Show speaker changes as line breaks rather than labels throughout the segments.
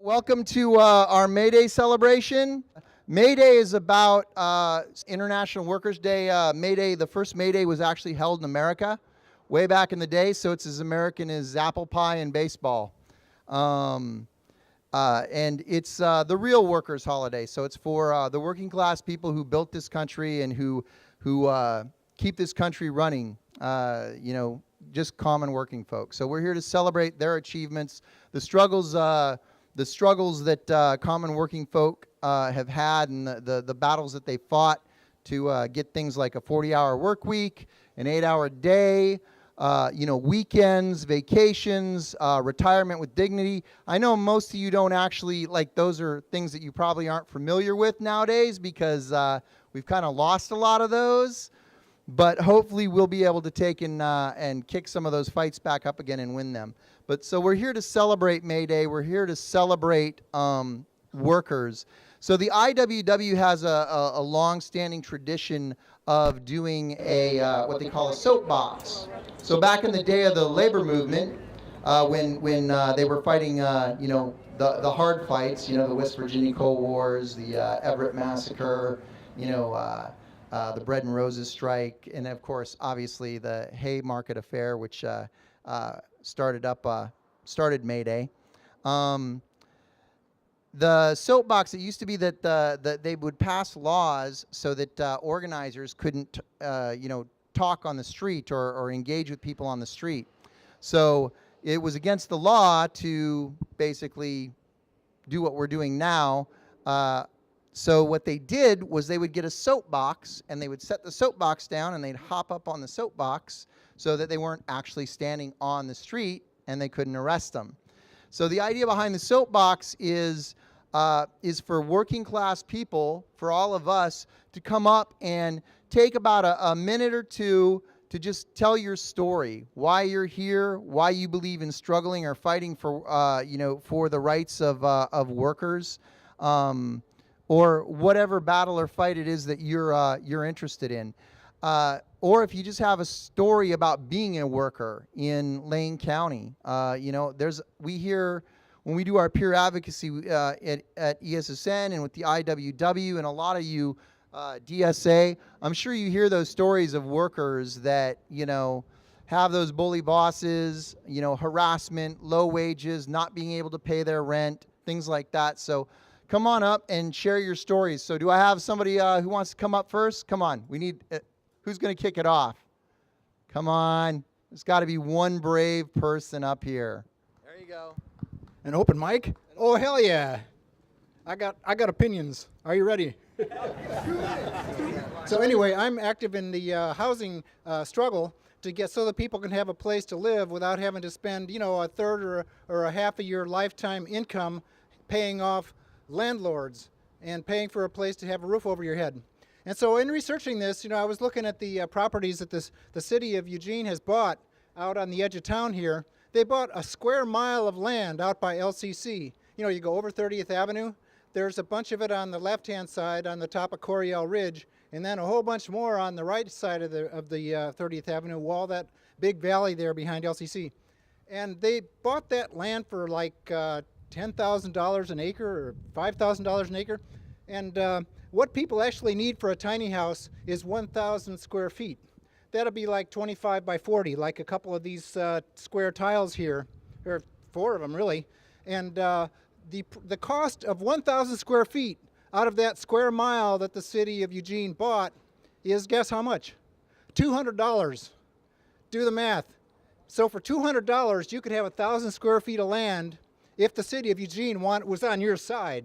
Welcome to our May Day celebration. May Day is about International Workers' Day. May Day, the first May Day was actually held in America way back in the day, so it's as American as apple pie and baseball. And it's the real workers' holiday, so it's for the working class people who built this country and who keep this country running, just common working folks. So we're here to celebrate their achievements, the struggles that common working folk have had, and the battles that they fought to get things like a 40-hour work week, an 8-hour day, weekends, vacations, retirement with dignity. I know most of you don't actually, those are things that you probably aren't familiar with nowadays because we've kind of lost a lot of those. But hopefully we'll be able to take and kick some of those fights back up again and win them. But so we're here to celebrate May Day. We're here to celebrate workers. So the IWW has a long-standing tradition of doing what they call a soapbox. So back in the day of the labor movement, when they were fighting, the hard fights, the West Virginia Coal Wars, the Everett Massacre, the Bread and Roses strike, and of course, obviously, the Haymarket Affair, which started May Day. The soapbox, it used to be that they would pass laws so that organizers couldn't, talk on the street or engage with people on the street. So it was against the law to basically do what we're doing now. So what they did was they would get a soapbox and they would set the soapbox down and they'd hop up on the soapbox so that they weren't actually standing on the street and they couldn't arrest them. So the idea behind the soapbox is for working class people, for all of us, to come up and take about a minute or two to just tell your story, why you're here, why you believe in struggling or fighting for for the rights of workers. Or whatever battle or fight it is that you're interested in. Or if you just have a story about being a worker in Lane County. We hear, when we do our peer advocacy at ESSN and with the IWW and a lot of you DSA, I'm sure you hear those stories of workers that, have those bully bosses, harassment, low wages, not being able to pay their rent, things like that. So come on up and share your stories. So do I have somebody who wants to come up first? Come on. We need, who's going to kick it off? Come on. There's got to be one brave person up here. There you go.
An open mic? Oh, hell yeah. I got opinions. Are you ready? So anyway, I'm active in the housing struggle to get so that people can have a place to live without having to spend, a third or a half of your lifetime income paying off landlords and paying for a place to have a roof over your head. And so in researching this, I was looking at the properties that the city of Eugene has bought out on the edge of town here. They bought a square mile of land out by LCC. You go over 30th Avenue. There's a bunch of it on the left-hand side on the top of Coryell Ridge, and then a whole bunch more on the right side of the 30th Avenue wall, that big valley there behind LCC. And they bought that land for like $10,000 an acre or $5,000 an acre. And what people actually need for a tiny house is 1,000 square feet. That'll be like 25 by 40, like a couple of these square tiles here, or 4 of them really. And the cost of 1,000 square feet out of that square mile that the city of Eugene bought is, guess how much? $200. Do the math. So for $200, you could have 1,000 square feet of land if the city of Eugene was on your side,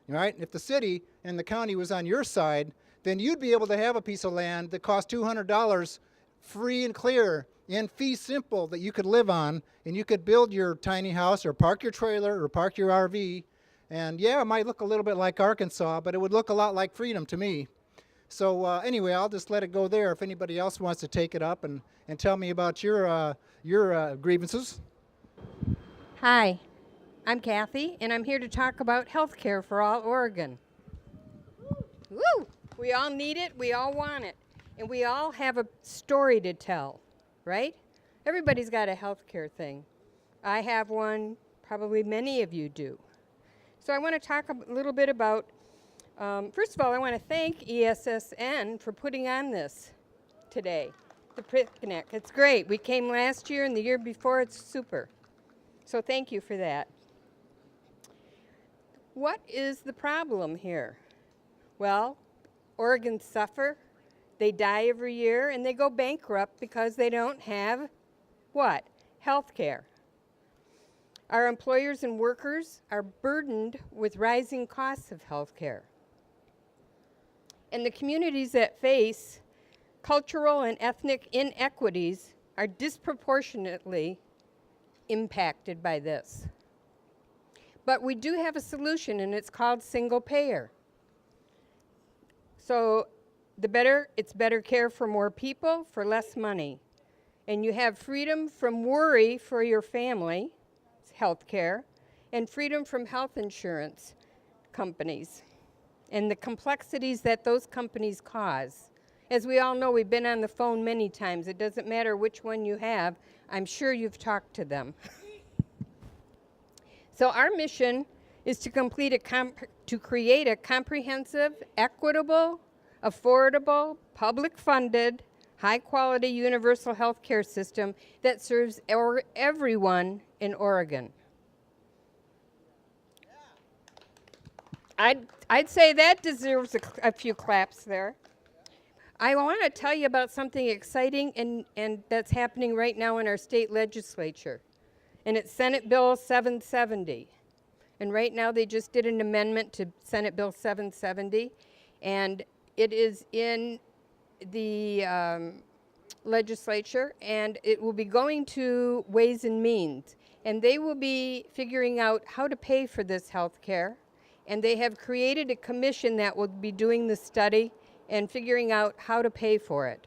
right? If the city and the county was on your side, then you'd be able to have a piece of land that cost $200 free and clear and fee simple that you could live on, and you could build your tiny house or park your trailer or park your RV. And yeah, it might look a little bit like Arkansas, but it would look a lot like freedom to me. So anyway, I'll just let it go there if anybody else wants to take it up and tell me about your grievances.
Hi. I'm Kathy, and I'm here to talk about health care for all Oregon. Woo! We all need it, we all want it, and we all have a story to tell, right? Everybody's got a health care thing. I have one, probably many of you do. So I want to talk a little bit about, first of all, I want to thank ESSN for putting on this today, the picnic. It's great. We came last year and the year before. It's super. So thank you for that. What is the problem here? Well, Oregons suffer. They die every year and they go bankrupt because they don't have what? Health care. Our employers and workers are burdened with rising costs of health care. And the communities that face cultural and ethnic inequities are disproportionately impacted by this. But we do have a solution, and it's called single payer. So it's better care for more people for less money. And you have freedom from worry for your family, health care, and freedom from health insurance companies and the complexities that those companies cause. As we all know, we've been on the phone many times. It doesn't matter which one you have. I'm sure you've talked to them. So our mission is to create a comprehensive, equitable, affordable, public-funded, high-quality universal health care system that serves everyone in Oregon. I'd say that deserves a few claps there. I want to tell you about something exciting and that's happening right now in our state legislature. And it's Senate Bill 770. And right now they just did an amendment to Senate Bill 770. And it is in the legislature, and it will be going to Ways and Means. And they will be figuring out how to pay for this health care. And they have created a commission that will be doing the study and figuring out how to pay for it.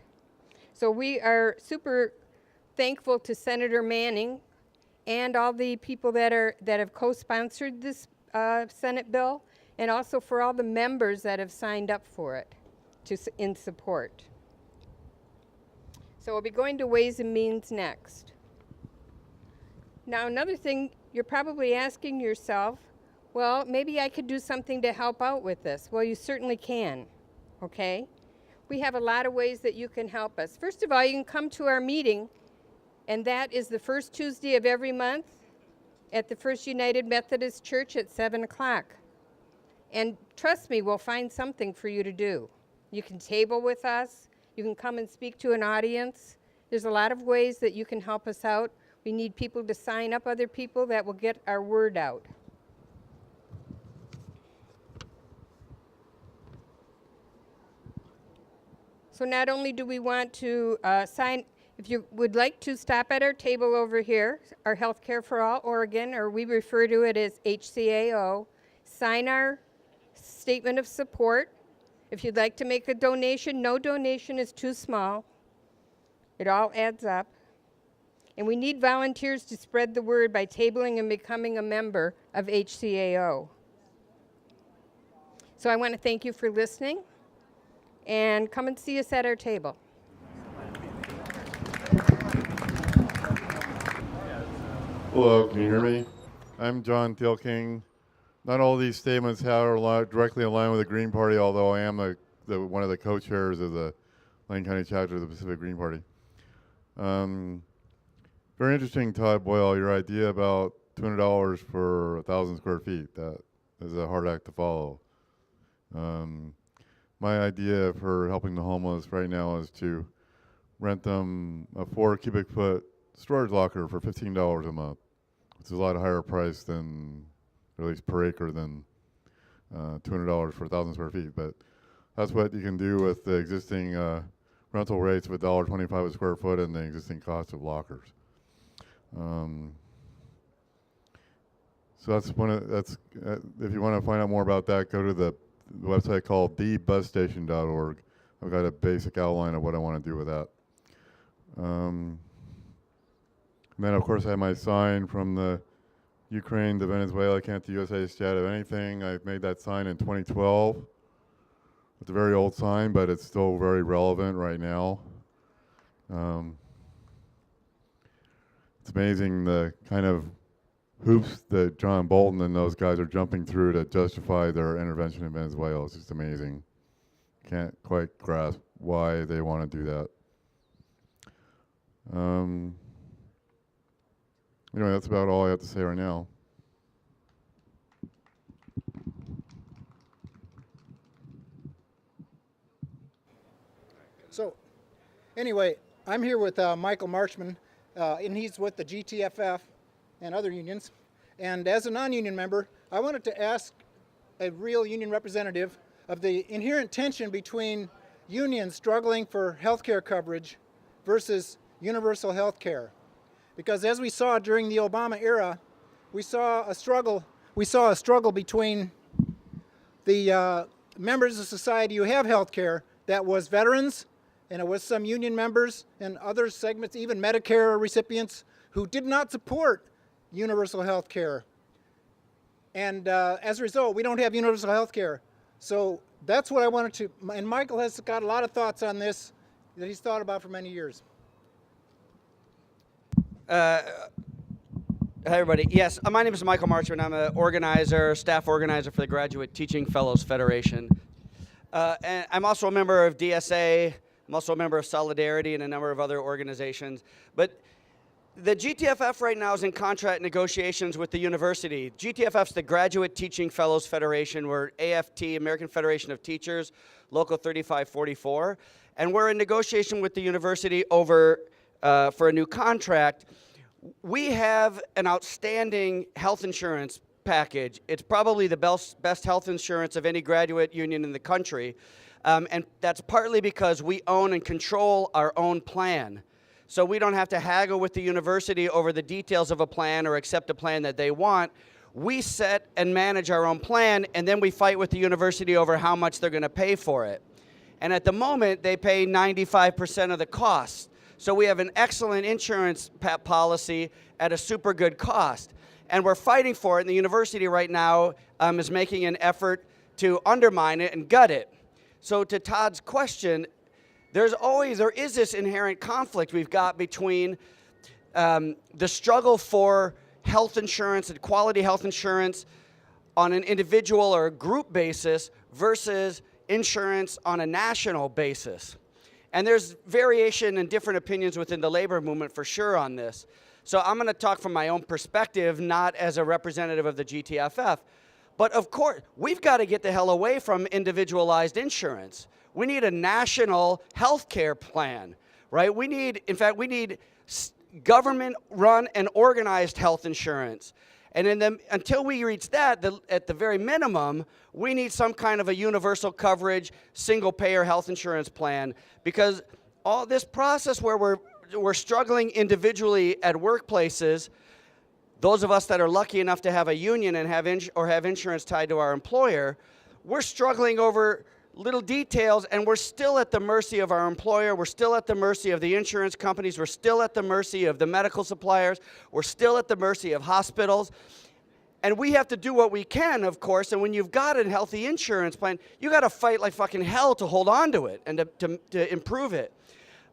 So we are super thankful to Senator Manning and all the people that have co-sponsored this Senate bill, and also for all the members that have signed up for it in support. So we'll be going to Ways and Means next. Now, another thing you're probably asking yourself, well, maybe I could do something to help out with this. Well, you certainly can, okay? We have a lot of ways that you can help us. First of all, you can come to our meeting, and that is the first Tuesday of every month at the First United Methodist Church at 7 o'clock. And trust me, we'll find something for you to do. You can table with us. You can come and speak to an audience. There's a lot of ways that you can help us out. We need people to sign up other people that will get our word out. So not only do we want to sign, if you would like to stop at our table over here, our Healthcare for All Oregon, or we refer to it as HCAO, sign our statement of support. If you'd like to make a donation, no donation is too small. It all adds up. And we need volunteers to spread the word by tabling and becoming a member of HCAO. So I want to thank you for listening, and come and see us at our table.
Hello, can you hear me? I'm John Thielking. Not all these statements are directly aligned with the Green Party, although I am one of the co-chairs of the Lane County chapter of the Pacific Green Party. Very interesting, Todd Boyle, your idea about $200 for 1,000 square feet. That is a hard act to follow. My idea for helping the homeless right now is to rent them a 4 cubic foot storage locker for $15 a month. It's a lot higher price than, or at least per acre, than $200 for 1,000 square feet. But that's what you can do with the existing rental rates of $1.25 a square foot and the existing cost of lockers. So that's if you want to find out more about that, go to the website called thebusstation.org. I've got a basic outline of what I want to do with that. And then, of course, I have my sign from the Ukraine to Venezuela, can't the USA stat of anything. I made that sign in 2012. It's a very old sign, but it's still very relevant right now. It's amazing the kind of hoops that John Bolton and those guys are jumping through to justify their intervention in Venezuela is just amazing. Can't quite grasp why they want to do that. Anyway, that's about all I have to say right now.
So, anyway, I'm here with Michael Marchman, and he's with the GTFF and other unions. And as a non-union member, I wanted to ask a real union representative of the inherent tension between unions struggling for health care coverage versus universal health care. Because as we saw during the Obama era, we saw a struggle between the members of society who have health care, that was veterans, and it was some union members and other segments, even Medicare recipients, who did not support universal health care. And as a result, we don't have universal health care. So that's what I wanted to, and Michael has got a lot of thoughts on this that he's thought about for many years.
Hi, everybody. Yes, my name is Michael Marchman. I'm an organizer, staff organizer for the Graduate Teaching Fellows Federation. And I'm also a member of DSA. I'm also a member of Solidarity and a number of other organizations. But the GTFF right now is in contract negotiations with the university. GTFF's the Graduate Teaching Fellows Federation. We're AFT, American Federation of Teachers, Local 3544. And we're in negotiation with the university over for a new contract. We have an outstanding health insurance package. It's probably the best health insurance of any graduate union in the country. And that's partly because we own and control our own plan. So we don't have to haggle with the university over the details of a plan or accept a plan that they want. We set and manage our own plan, and then we fight with the university over how much they're going to pay for it. And at the moment, they pay 95% of the cost. So we have an excellent insurance policy at a super good cost. And we're fighting for it, and the university right now is making an effort to undermine it and gut it. So to Todd's question, there is this inherent conflict we've got between the struggle for health insurance and quality health insurance on an individual or a group basis versus insurance on a national basis. And there's variation and different opinions within the labor movement for sure on this. So I'm going to talk from my own perspective, not as a representative of the GTFF. But of course, we've got to get the hell away from individualized insurance. We need a national health care plan, right? We need government-run and organized health insurance. And until we reach that, at the very minimum, we need some kind of a universal coverage, single-payer health insurance plan, because all this process where we're struggling individually at workplaces, those of us that are lucky enough to have a union and have insurance tied to our employer, we're struggling over little details, and we're still at the mercy of our employer. We're still at the mercy of the insurance companies. We're still at the mercy of the medical suppliers. We're still at the mercy of hospitals. And we have to do what we can, of course, and when you've got a healthy insurance plan, you got to fight like fucking hell to hold on to it and to improve it.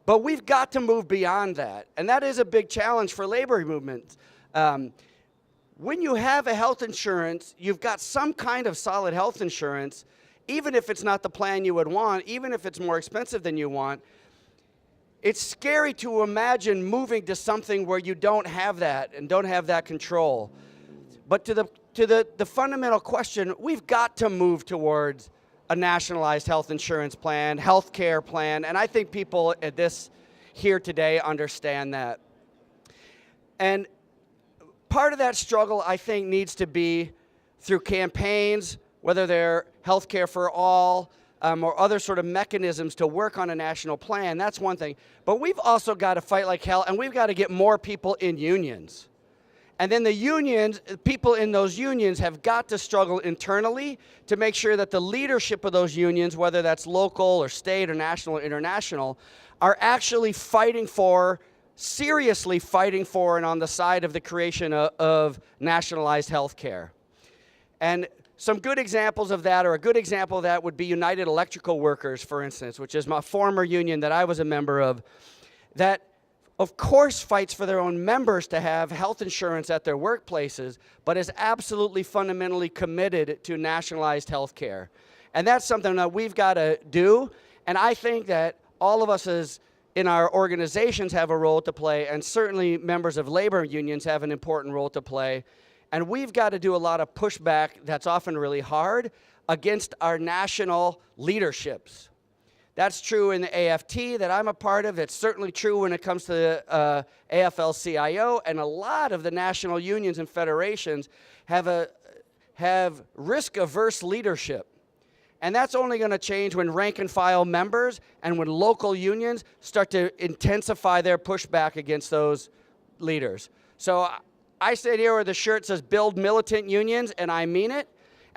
But we've got to move beyond that, and that is a big challenge for labor movements. When you have a health insurance, you've got some kind of solid health insurance, even if it's not the plan you would want, even if it's more expensive than you want. It's scary to imagine moving to something where you don't have that and don't have that control. But to the fundamental question, we've got to move towards a nationalized health insurance plan, health care plan, and I think people at this here today understand that. And part of that struggle, I think, needs to be through campaigns, whether they're health care for all or other sort of mechanisms to work on a national plan. That's one thing. But we've also got to fight like hell, and we've got to get more people in unions. And then the unions, people in those unions have got to struggle internally to make sure that the leadership of those unions, whether that's local or state or national or international, are actually fighting for, seriously fighting for, and on the side of the creation of nationalized health care. And some good examples of that, or a good example of that, would be United Electrical Workers, for instance, which is my former union that I was a member of, that of course, fights for their own members to have health insurance at their workplaces, but is absolutely fundamentally committed to nationalized health care. And that's something that we've got to do. And I think that all of us in our organizations have a role to play, and certainly members of labor unions have an important role to play. And we've got to do a lot of pushback that's often really hard against our national leaderships. That's true in the AFT that I'm a part of. It's certainly true when it comes to the AFL-CIO, and a lot of the national unions and federations have risk-averse leadership. And that's only going to change when rank-and-file members and when local unions start to intensify their pushback against those leaders. So I sit here with a shirt that says build militant unions, and I mean it.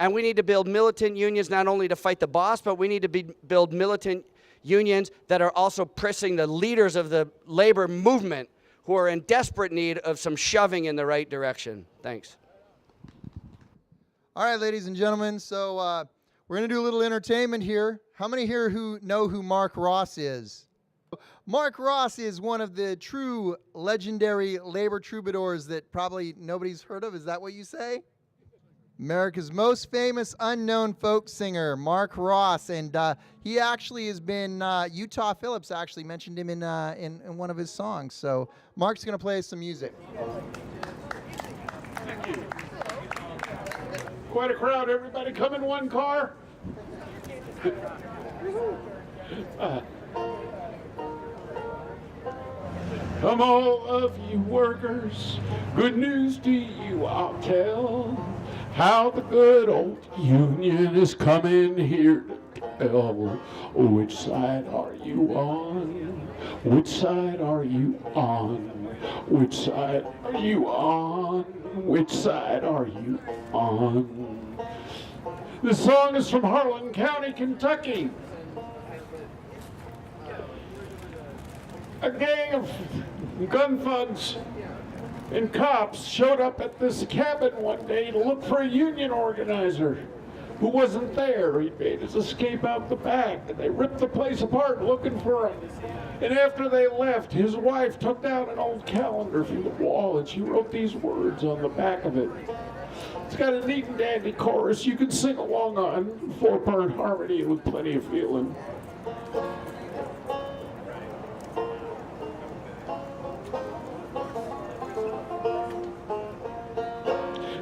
And we need to build militant unions not only to fight the boss, but we need to build militant unions that are also pressing the leaders of the labor movement who are in desperate need of some shoving in the right direction. Thanks.
All right, ladies and gentlemen, so we're going to do a little entertainment here. How many here who know who Mark Ross is? Mark Ross is one of the true legendary labor troubadours that probably nobody's heard of. Is that what you say? America's most famous unknown folk singer, Mark Ross, and he actually has been, Utah Phillips actually mentioned him in one of his songs. So Mark's going to play us some music.
Thank you. Quite a crowd. Everybody come in one car. Come all of you workers, good news to you I'll tell. How the good old union is coming here to tell. Which side are you on? Which side are you on? Which side are you on? Which side are you on? This song is from Harlan County, Kentucky. A gang of gun thugs and cops showed up at this cabin one day to look for a union organizer who wasn't there. He made his escape out the back, and they ripped the place apart looking for him. And after they left, his wife took down an old calendar from the wall, and she wrote these words on the back of it. It's got a neat and dandy chorus you can sing along on, 4-part harmony with plenty of feeling.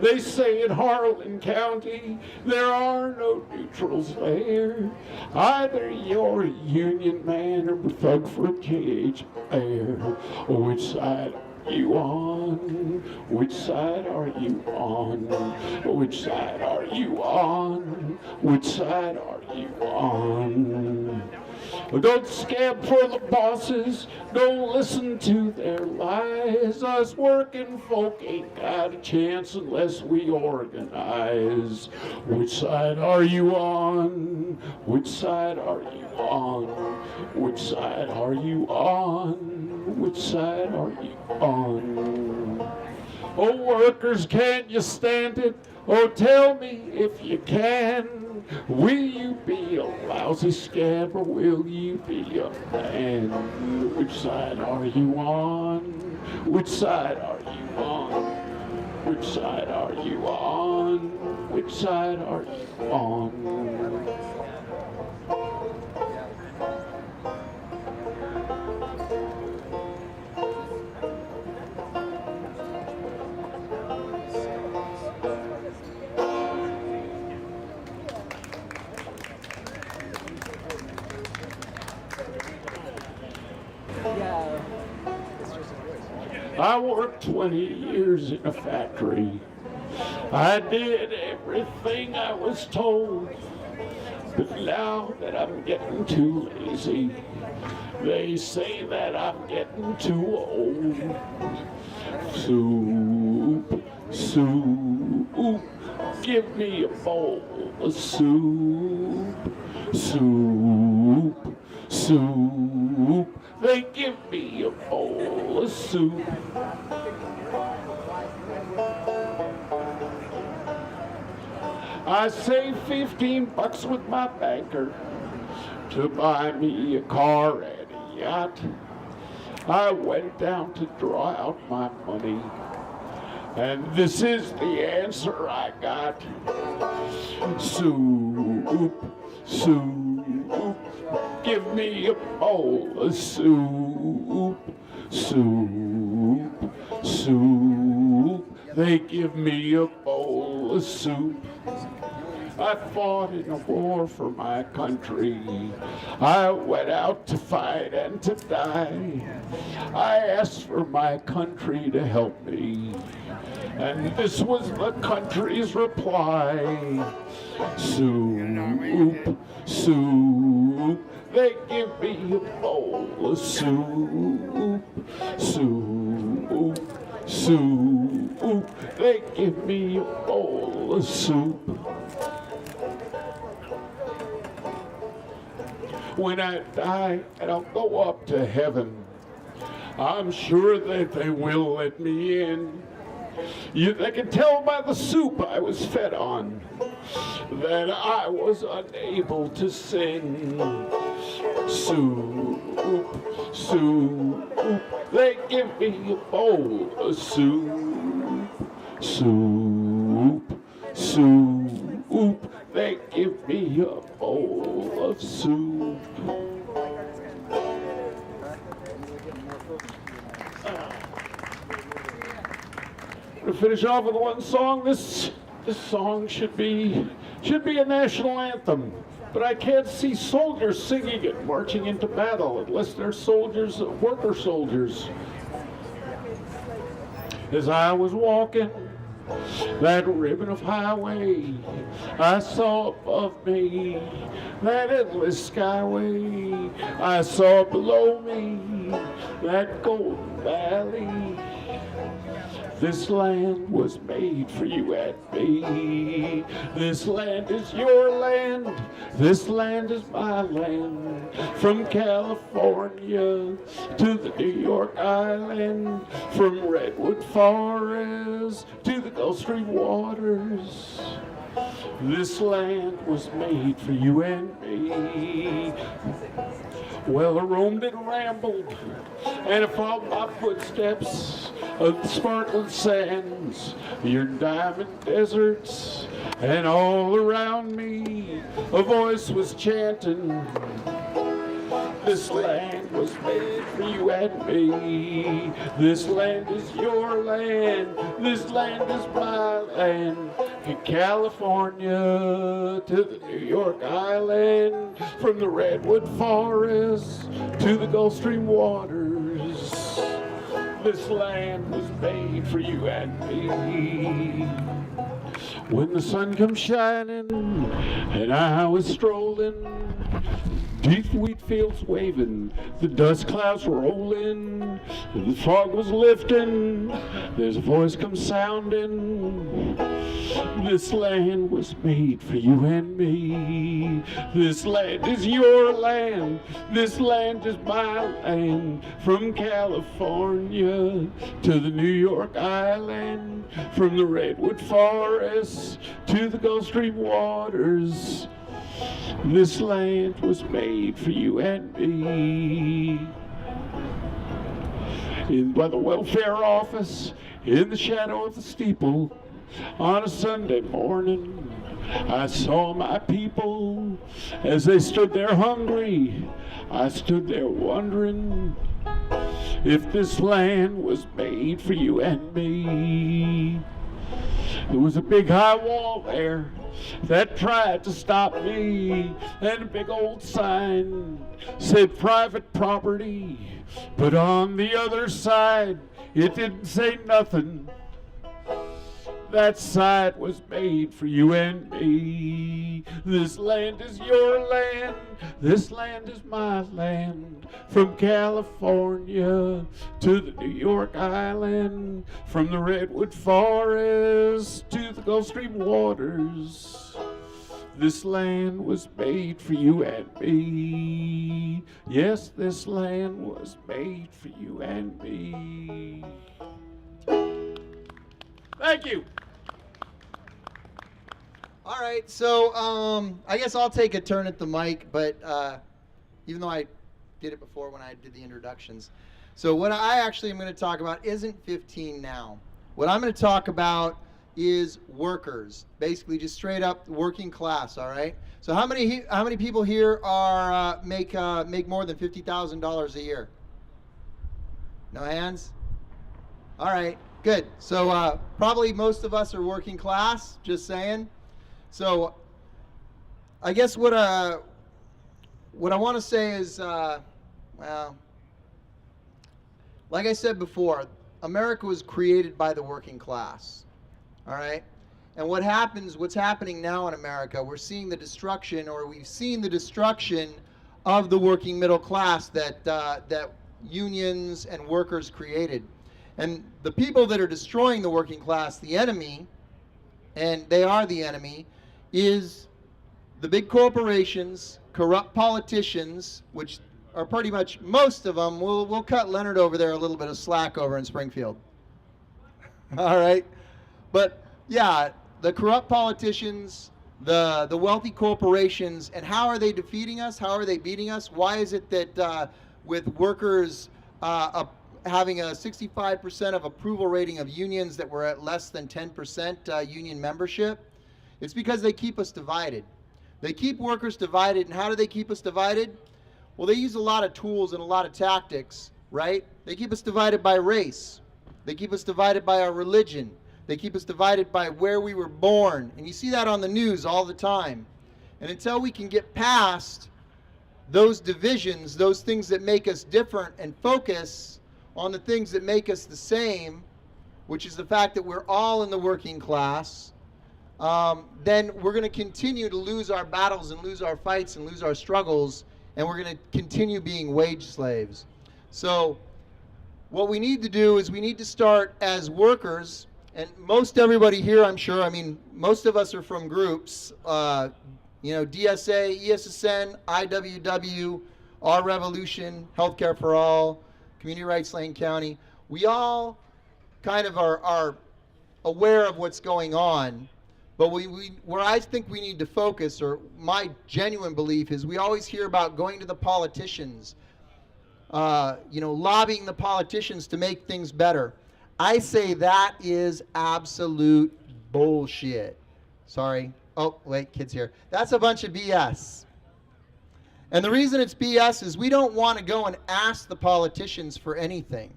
They say in Harlan County there are no neutrals there. Either you're a union man or a thug for a J.H. Bear. Which side are you on? Which side are you on? Which side are you on? Which side are you on? Don't scab for the bosses, don't listen to their lies. Us working folk ain't got a chance unless we organize. Which side are you on? Which side are you on? Which side are you on? Which side are you on? Oh, workers, can't you stand it? Oh, tell me if you can. Will you be a lousy scab or will you be a man? Which side are you on? Which side are you on? Which side are you on? Which side are you on? I worked 20 years in a factory. I did everything I was told. But now that I'm getting too lazy, they say that I'm getting too old. Soup, soup, give me a bowl of soup. Soup, soup, they give me a bowl of soup. I saved $15 with my banker to buy me a car and a yacht. I went down to draw out my money. And this is the answer I got. Soup, soup, give me a bowl of soup. Soup, soup, they give me a bowl of soup. I fought in a war for my country. I went out to fight and to die. I asked for my country to help me, and this was the country's reply. Soup, soup, they give me a bowl of soup. Soup, soup, they give me a bowl of soup. When I die and I'll go up to heaven, I'm sure that they will let me in. They can tell by the soup I was fed on that I was unable to sing. Soup, soup, they give me a bowl of soup. Soup, soup, they give me a bowl of soup. To finish off with one song, this song should be a national anthem, but I can't see soldiers singing it, marching into battle, unless they're soldiers, worker soldiers. As I was walking that ribbon of highway, I saw above me that endless skyway. I saw below me that golden valley. This land was made for you and me. This land is your land. This land is my land. From California to the New York Island, from Redwood Forest to the Gulf Stream waters. This land was made for you and me. Well, I roamed and rambled, and I followed my footsteps of the sparkling sands, your diamond deserts, and all around me a voice was chanting, this land was made for you and me. This land is your land. This land is my land. From California to the New York Island, from the Redwood Forest to the Gulf Stream waters. This land was made for you and me. When the sun comes shining and I was strolling, deep wheat fields waving, the dust clouds rolling, the fog was lifting, there's a voice comes sounding. This land was made for you and me. This land is your land. This land is my land. From California to the New York Island, from the Redwood Forest to the Gulf Stream waters. This land was made for you and me. By the welfare office, in the shadow of the steeple, on a Sunday morning, I saw my people as they stood there hungry. I stood there wondering if this land was made for you and me. There was a big high wall there that tried to stop me, and a big old sign said private property, but on the other side it didn't say nothing. That side was made for you and me. This land is your land. This land is my land. From California to the New York Island, from the Redwood Forest to the Gulf Stream waters. This land was made for you and me. Yes, this land was made for you and me. Thank you.
All right, so I guess I'll take a turn at the mic, but even though I did it before when I did the introductions. So what I actually am going to talk about isn't 15 now. What I'm going to talk about is workers, basically just straight up working class. All right. So how many people here are make more than $50,000 a year? No hands. All right, good. So probably most of us are working class. Just saying. So I guess what I want to say is, well, like I said before, America was created by the working class. All right. And what's happening now in America, we're seeing the destruction, or we've seen the destruction of the working middle class that unions and workers created. And the people that are destroying the working class, the enemy, and they are the enemy, is the big corporations, corrupt politicians, which are pretty much most of them. We'll cut Leonard over there a little bit of slack over in Springfield. All right. But yeah, the corrupt politicians, the wealthy corporations, and how are they defeating us? How are they beating us? Why is it that with workers having a 65% of approval rating of unions that were at less than 10% union membership? It's because they keep us divided. They keep workers divided, and how do they keep us divided? Well, they use a lot of tools and a lot of tactics, right? They keep us divided by race. They keep us divided by our religion. They keep us divided by where we were born. And you see that on the news all the time. And until we can get past those divisions, those things that make us different, and focus on the things that make us the same, which is the fact that we're all in the working class, then we're going to continue to lose our battles and lose our fights and lose our struggles, and we're going to continue being wage slaves. So what we need to do is we need to start as workers. And most everybody here, I'm sure, I mean, most of us are from groups, DSA, ESSN, IWW, Our Revolution, Healthcare for All, Community Rights Lane County. We all kind of are aware of what's going on, but where I think we need to focus, or my genuine belief is, we always hear about going to the politicians, lobbying the politicians to make things better. I say that is absolute bullshit. Sorry. Oh, wait, kids here. That's a bunch of BS. And the reason it's BS is we don't want to go and ask the politicians for anything.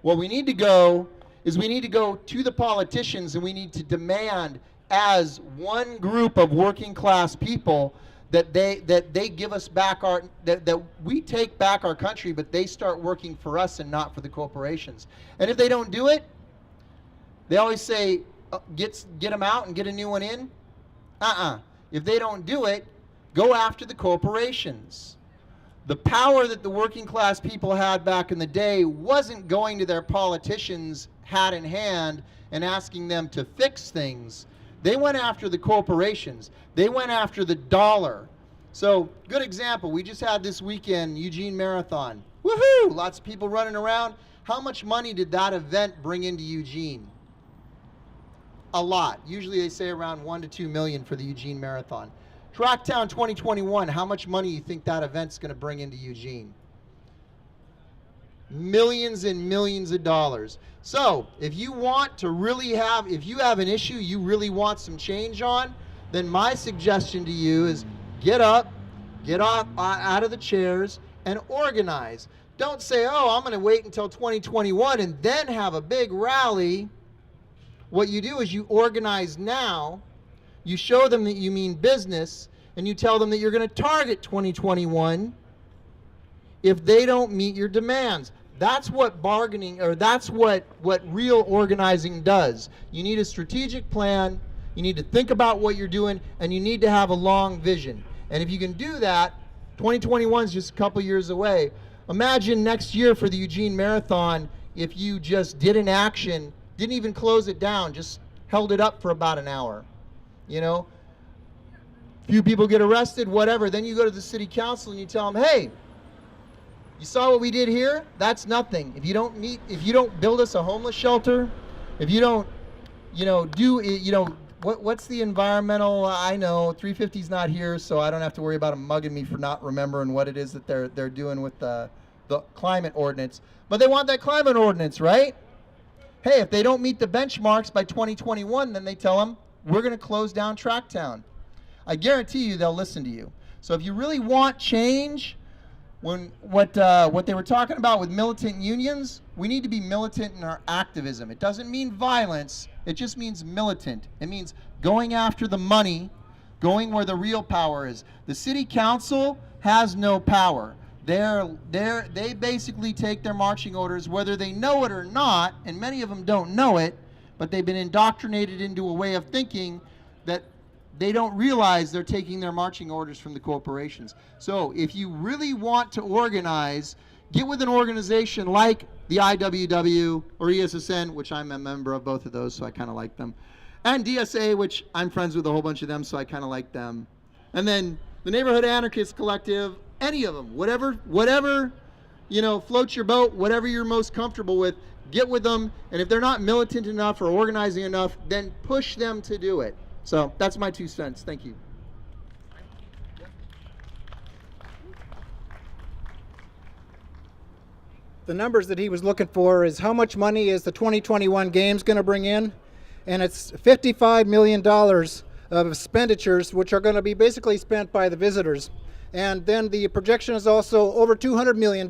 What we need to go is we need to go to the politicians, and we need to demand, as one group of working class people, that they give us back that we take back our country, but they start working for us and not for the corporations. And if they don't do it, they always say, get them out and get a new one in. If they don't do it, go after the corporations. The power that the working class people had back in the day wasn't going to their politicians hat in hand and asking them to fix things. They went after the corporations. They went after the dollar. So, good example, we just had this weekend, Eugene Marathon. Woohoo! Lots of people running around. How much money did that event bring into Eugene? A lot. Usually they say around 1 to 2 million for the Eugene Marathon. Tracktown 2021, how much money do you think that event's going to bring into Eugene? Millions and millions of dollars. So, if you want to really if you have an issue you really want some change on, then my suggestion to you is get up, get off out of the chairs, and organize. Don't say, oh, I'm going to wait until 2021 and then have a big rally. What you do is you organize now, you show them that you mean business, and you tell them that you're going to target 2021 if they don't meet your demands. That's what bargaining, or that's what real organizing does. You need a strategic plan, you need to think about what you're doing, and you need to have a long vision. And if you can do that, 2021 is just a couple years away. Imagine next year for the Eugene Marathon, if you just did an action, didn't even close it down, just held it up for about an hour. Few people get arrested, whatever. Then you go to the city council and you tell them, hey, you saw what we did here? That's nothing. If you don't build us a homeless shelter, if you don't, what's the environmental, I know 350's not here, so I don't have to worry about them mugging me for not remembering what it is that they're doing with the the climate ordinance. But they want that climate ordinance, right? Hey, if they don't meet the benchmarks by 2021, then they tell them, we're going to close down Tracktown. I guarantee you they'll listen to you. So if you really want change, what they were talking about with militant unions, we need to be militant in our activism. It doesn't mean violence. It just means militant. It means going after the money, going where the real power is. The city council has no power. They basically take their marching orders whether they know it or not, and many of them don't know it, but they've been indoctrinated into a way of thinking that they don't realize they're taking their marching orders from the corporations. So if you really want to organize, get with an organization like the IWW or ESSN, which I'm a member of both of those, so I kind of like them, and DSA, which I'm friends with a whole bunch of them, so I kind of like them. And then the Neighborhood Anarchist Collective, any of them, whatever, floats your boat, whatever you're most comfortable with, get with them. And if they're not militant enough or organizing enough, then push them to do it. So that's my 2 cents. Thank you.
The numbers that he was looking for is how much money is the 2021 games going to bring in, and it's $55 million of expenditures, which are going to be basically spent by the visitors. And then the projection is also over $200 million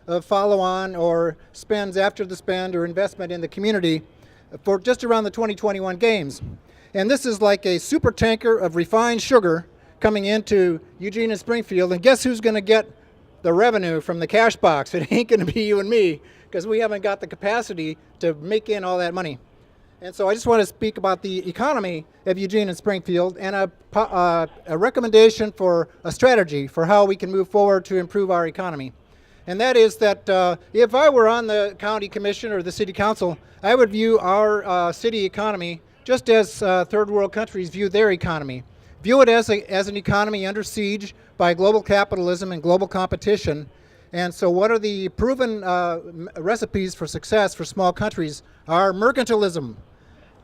of follow-on or spends after the spend or investment in the community for just around the 2021 games. And this is like a super tanker of refined sugar coming into Eugene and Springfield. And guess who's going to get the revenue from the cash box? It ain't going to be you and me, because we haven't got the capacity to make in all that money. And so I just want to speak about the economy of Eugene and Springfield and a recommendation for a strategy for how we can move forward to improve our economy. And that is that if I were on the county commission or the city council, I would view our city economy just as third world countries view their economy. View it as an economy under siege by global capitalism and global competition. And so what are the proven recipes for success for small countries? Are mercantilism.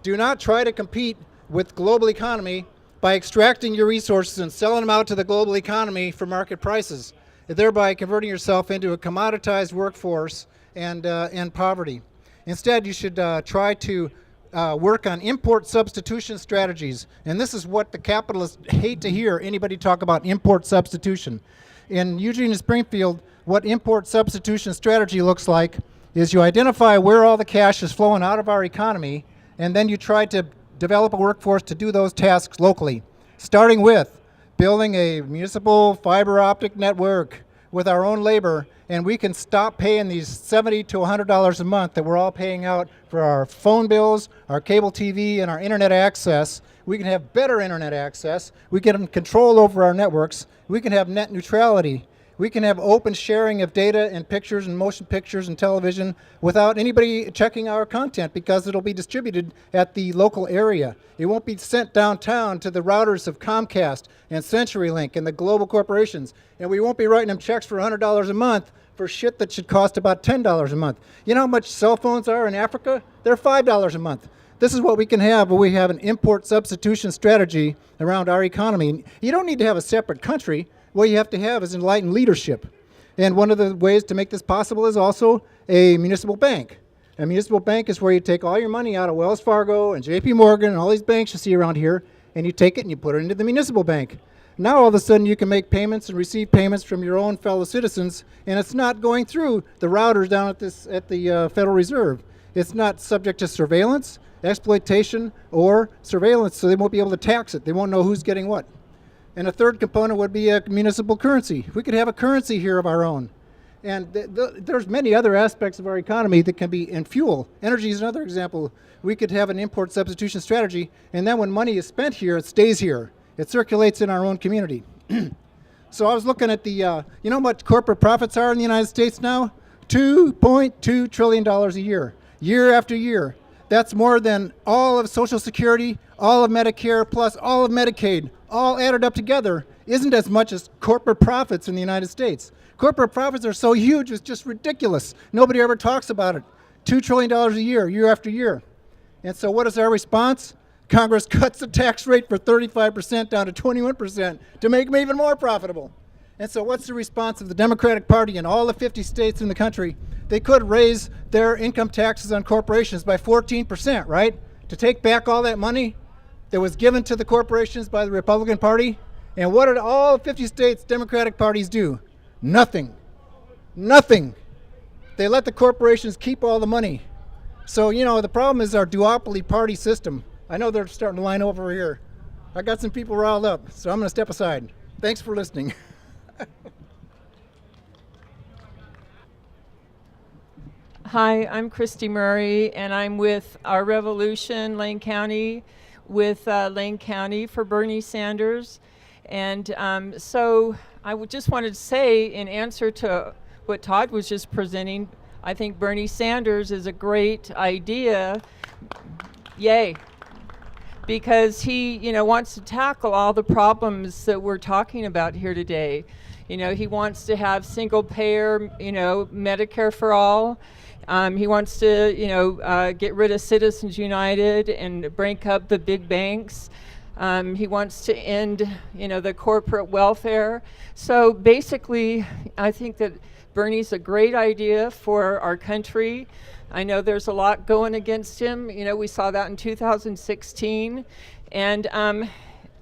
Do not try to compete with global economy by extracting your resources and selling them out to the global economy for market prices, thereby converting yourself into a commoditized workforce and poverty. Instead, you should try to work on import substitution strategies. And this is what the capitalists hate to hear anybody talk about: import substitution. In Eugene and Springfield, what import substitution strategy looks like is you identify where all the cash is flowing out of our economy, and then you try to develop a workforce to do those tasks locally, starting with building a municipal fiber optic network with our own labor, and we can stop paying these $70 to $100 a month that we're all paying out for our phone bills, our cable TV, and our internet access. We can have better internet access. We can have control over our networks. We can have net neutrality. We can have open sharing of data and pictures and motion pictures and television without anybody checking our content, because it'll be distributed at the local area. It won't be sent downtown to the routers of Comcast and CenturyLink and the global corporations. And we won't be writing them checks for $100 a month for shit that should cost about $10 a month. You know how much cell phones are in Africa? They're $5 a month. This is what we can have when we have an import substitution strategy around our economy. You don't need to have a separate country. What you have to have is enlightened leadership. And one of the ways to make this possible is also a municipal bank. A municipal bank is where you take all your money out of Wells Fargo and JP Morgan and all these banks you see around here, and you take it and you put it into the municipal bank. Now all of a sudden you can make payments and receive payments from your own fellow citizens, and it's not going through the routers down at the Federal Reserve. It's not subject to surveillance, exploitation, or surveillance, so they won't be able to tax it. They won't know who's getting what. And a third component would be a municipal currency. We could have a currency here of our own. And there's many other aspects of our economy that can be in fuel. Energy is another example. We could have an import substitution strategy, and then when money is spent here, it stays here. It circulates in our own community. So I was looking at you know what corporate profits are in the United States now? $2.2 trillion a year after year. That's more than all of Social Security, all of Medicare, plus all of Medicaid, all added up together, isn't as much as corporate profits in the United States. Corporate profits are so huge, it's just ridiculous. Nobody ever talks about it. $2 trillion a year after year. And so what is our response? Congress cuts the tax rate for 35% down to 21% to make them even more profitable. And so what's the response of the Democratic Party in all the 50 states in the country? They could raise their income taxes on corporations by 14%, right? To take back all that money that was given to the corporations by the Republican Party. And what did all 50 states Democratic parties do? Nothing. Nothing. They let the corporations keep all the money. So, the problem is our duopoly party system. I know they're starting to line over here. I got some people riled up, so I'm going to step aside. Thanks for listening.
Hi, I'm Christy Murray, and I'm with Our Revolution, Lane County, with Lane County for Bernie Sanders. And so I just wanted to say, in answer to what Todd was just presenting, I think Bernie Sanders is a great idea. Yay. Because he, wants to tackle all the problems that we're talking about here today. He wants to have single payer, Medicare for all. He wants to, get rid of Citizens United and break up the big banks. He wants to end, the corporate welfare. So basically, I think that Bernie's a great idea for our country. I know there's a lot going against him. We saw that in 2016. And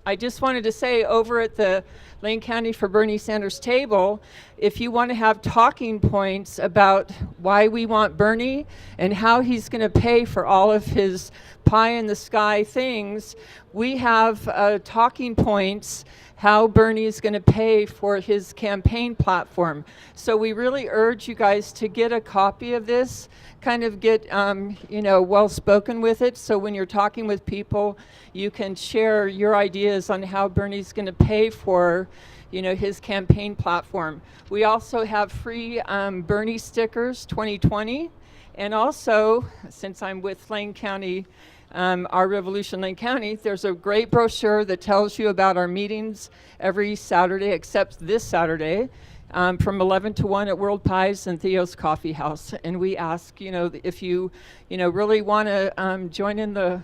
I just wanted to say, over at the Lane County for Bernie Sanders table, if you want to have talking points about why we want Bernie and how he's going to pay for all of his pie in the sky things, we have talking points how Bernie is going to pay for his campaign platform. So we really urge you guys to get a copy of this, kind of get well spoken with it, so when you're talking with people, you can share your ideas on how Bernie's going to pay for his campaign platform. We also have free Bernie stickers 2020, and also, since I'm with Lane County, Our Revolution Lane County, there's a great brochure that tells you about our meetings every Saturday except this Saturday, from 11 to 1 at World Pies and Theo's Coffee House. And we ask, if you, really want to join in the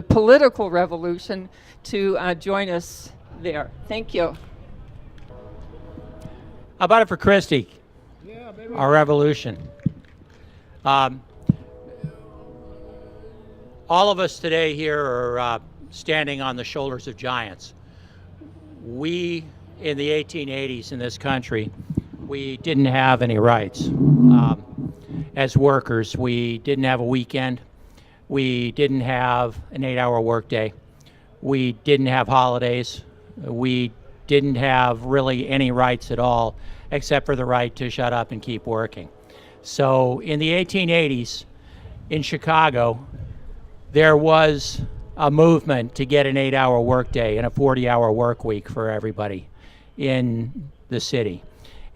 political revolution, to join us there. Thank you.
How about it for Christie?
Yeah, baby.
Our revolution. All of us today here are standing on the shoulders of giants. We, in the 1880s in this country, we didn't have any rights. As workers, we didn't have a weekend. We didn't have an 8-hour workday. We didn't have holidays. We didn't have really any rights at all, except for the right to shut up and keep working. So in the 1880s in Chicago, there was a movement to get an 8-hour workday and a 40-hour work week for everybody in the city.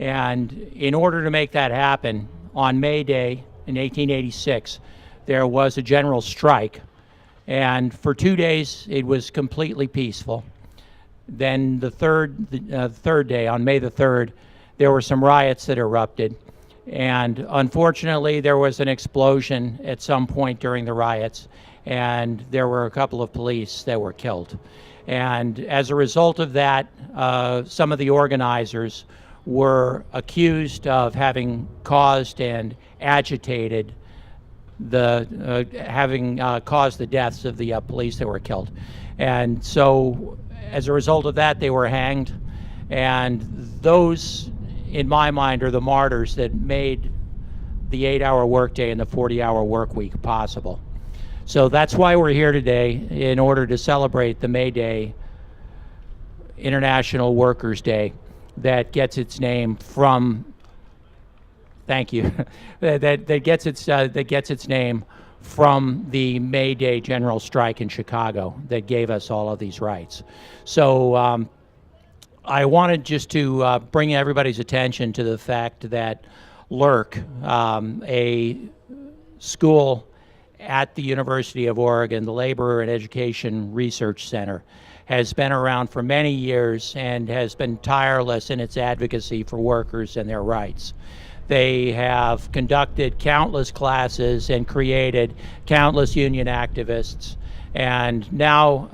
And in order to make that happen, on May Day in 1886, there was a general strike. And for 2 days, it was completely peaceful. Then the third day, on May the 3rd, there were some riots that erupted. And unfortunately, there was an explosion at some point during the riots, and there were a couple of police that were killed. And as a result of that, some of the organizers were accused of having caused and agitated having caused the deaths of the police that were killed. And so as a result of that, they were hanged. And those, in my mind, are the martyrs that made the 8-hour workday and the 40-hour work week possible. So that's why we're here today, in order to celebrate the May Day International Workers' Day, that gets its name from, thank you, that gets its name from the May Day general strike in Chicago that gave us all of these rights. So I wanted just to bring everybody's attention to the fact that LERC, a school at the University of Oregon, the Labor and Education Research Center, has been around for many years and has been tireless in its advocacy for workers and their rights. They have conducted countless classes and created countless union activists. And now,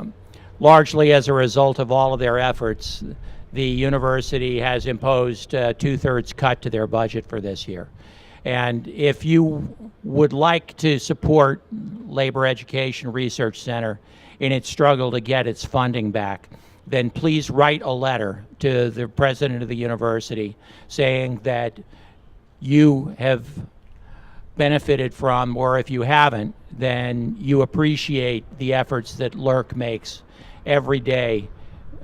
largely as a result of all of their efforts, the university has imposed a 2/3 cut to their budget for this year. And if you would like to support Labor Education Research Center in its struggle to get its funding back, then please write a letter to the president of the university saying that you have benefited from, or if you haven't, then you appreciate the efforts that LERC makes every day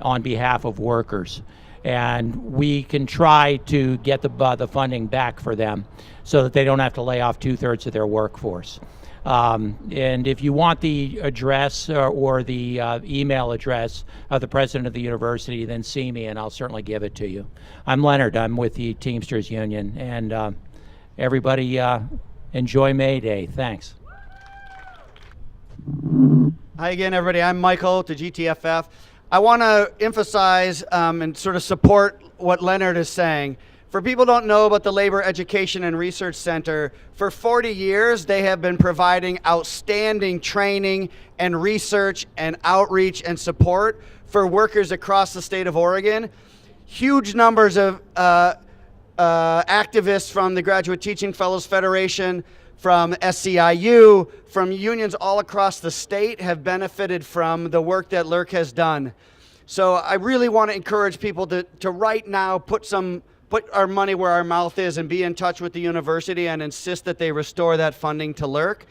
on behalf of workers. And we can try to get the funding back for them so that they don't have to lay off 2/3 of their workforce. And if you want the address or the email address of the president of the university, then see me and I'll certainly give it to you. I'm Leonard. I'm with the Teamsters Union. And everybody enjoy May Day. Thanks.
Hi again, everybody. I'm Michael to GTFF. I want to emphasize and sort of support what Leonard is saying. For people who don't know about the Labor Education and Research Center, for 40 years they have been providing outstanding training and research and outreach and support for workers across the state of Oregon. Huge numbers of activists from the Graduate Teaching Fellows Federation, from SCIU, from unions all across the state have benefited from the work that LERC has done. So I really want to encourage people to right now put our money where our mouth is and be in touch with the university and insist that they restore that funding to LERC.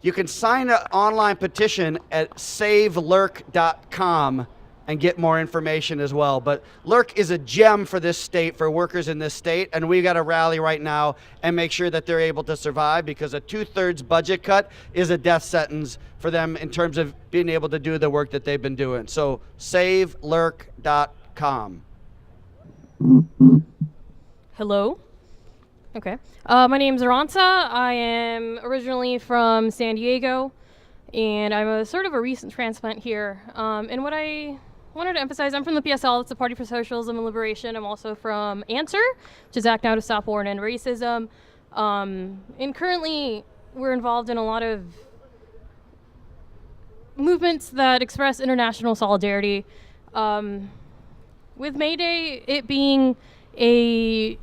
You can sign an online petition at savelerc.com and get more information as well. But LERC is a gem for this state, for workers in this state, and we got to rally right now and make sure that they're able to survive, because a 2/3 budget cut is a death sentence for them in terms of being able to do the work that they've been doing. So savelerc.com.
Hello. Okay. My name's Aranza. I am originally from San Diego, and I'm a sort of a recent transplant here. And what I wanted to emphasize, I'm from the PSL, it's the Party for Socialism and Liberation. I'm also from ANSWER, which is Act Now to Stop War and End Racism. And currently, we're involved in a lot of movements that express international solidarity. With May Day, it being a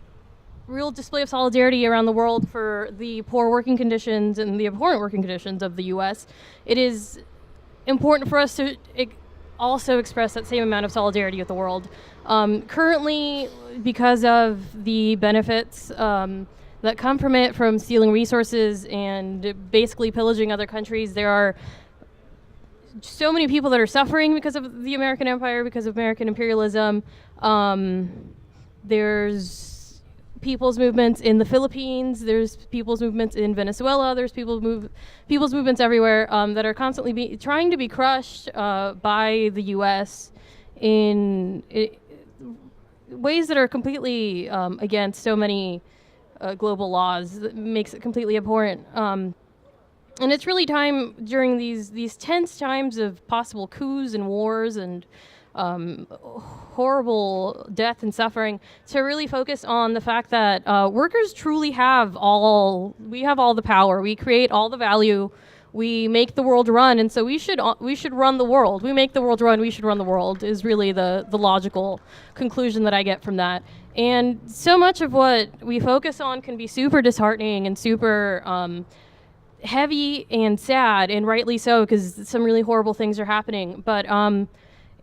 real display of solidarity around the world for the poor working conditions and the abhorrent working conditions of the U.S., it is important for us to also express that same amount of solidarity with the world. Currently, because of the benefits that come from it, from stealing resources and basically pillaging other countries, there are so many people that are suffering because of the American empire, because of American imperialism. There's people's movements in the Philippines, there's people's movements in Venezuela, there's people's movements everywhere that are constantly trying to be crushed by the U.S. in ways that are completely against so many global laws. That makes it completely abhorrent. And it's really time during these tense times of possible coups and wars and horrible death and suffering to really focus on the fact that workers truly have all the power. We create all the value. We make the world run, and so we should run the world. We make the world run. We should run the world is really the logical conclusion that I get from that. And so much of what we focus on can be super disheartening and super heavy and sad, and rightly so, because some really horrible things are happening. But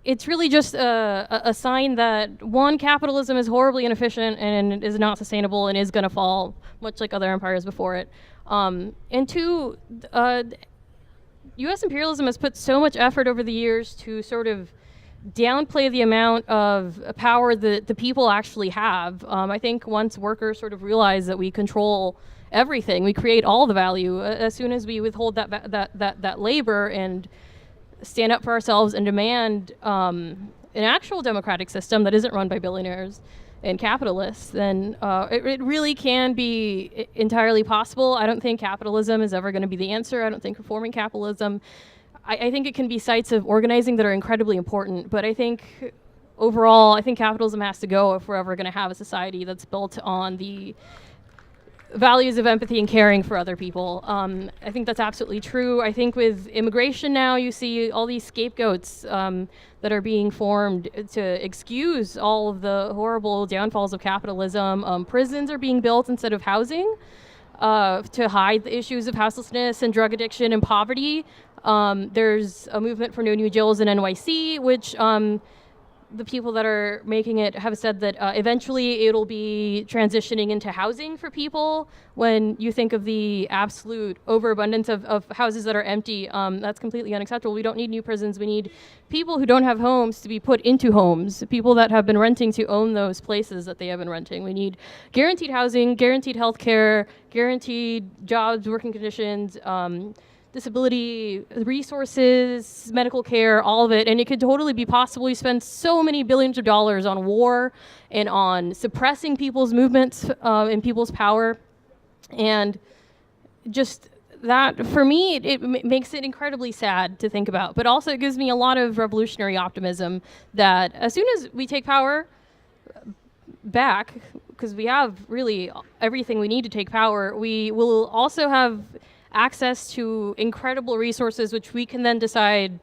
it's really just a sign that, one, capitalism is horribly inefficient and is not sustainable and is going to fall, much like other empires before it. And two, U.S. imperialism has put so much effort over the years to sort of downplay the amount of power that the people actually have. I think once workers sort of realize that we control everything, we create all the value, as soon as we withhold that labor and stand up for ourselves and demand an actual democratic system that isn't run by billionaires and capitalists, then it really can be entirely possible. I don't think capitalism is ever going to be the answer. I don't think reforming capitalism. I think it can be sites of organizing that are incredibly important, but I think overall, I think capitalism has to go if we're ever going to have a society that's built on the values of empathy and caring for other people. I think that's absolutely true. I think with immigration now, you see all these scapegoats that are being formed to excuse all of the horrible downfalls of capitalism. Prisons are being built instead of housing to hide the issues of houselessness and drug addiction and poverty. There's a movement for no new jails in NYC, which the people that are making it have said that eventually it'll be transitioning into housing for people. When you think of the absolute overabundance of houses that are empty, that's completely unacceptable. We don't need new prisons. We need people who don't have homes to be put into homes, people that have been renting to own those places that they have been renting. We need guaranteed housing, guaranteed health care, guaranteed jobs, working conditions, disability resources, medical care, all of it. And it could totally be possible. You spend so many billions of dollars on war and on suppressing people's movements and people's power. And just that, for me, it makes it incredibly sad to think about. But also it gives me a lot of revolutionary optimism that as soon as we take power back, because we have really everything we need to take power, we will also have access to incredible resources, which we can then decide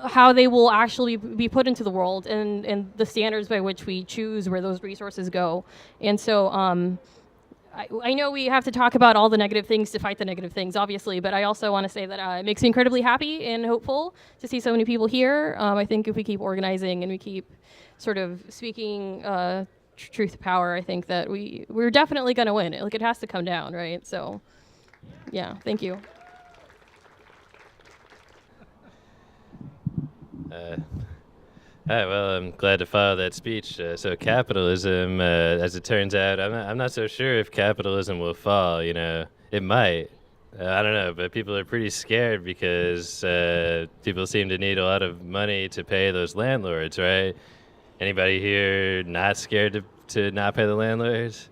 how they will actually be put into the world and the standards by which we choose where those resources go. And so I know we have to talk about all the negative things to fight the negative things, obviously, but I also want to say that it makes me incredibly happy and hopeful to see so many people here. I think if we keep organizing and we keep sort of speaking truth to power, I think that we're definitely going to win. It has to come down, right? So yeah, thank you.
Hi, well, I'm glad to follow that speech. So capitalism, as it turns out, I'm not so sure if capitalism will fall. It might. I don't know, but people are pretty scared because people seem to need a lot of money to pay those landlords, right? Anybody here not scared to not pay the landlords?